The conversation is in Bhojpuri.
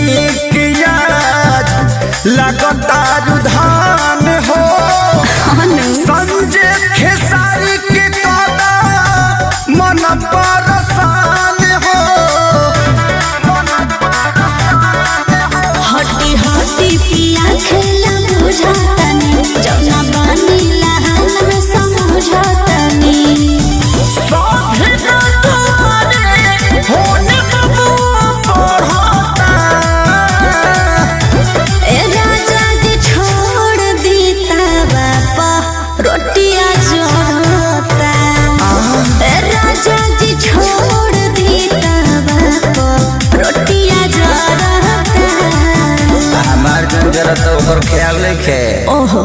नीक याद लगता रुधान हो संजय खेसारी के कदा मन परसान हो हटी हटी पिया खेला बुझातनी जौना बानी लहन में समझातनी रोटिया जोड़ता राजा जी छोड़ देता बाप रोटिया जोड़ता हमार जरा तो ख्याल नहीं खे ओहो।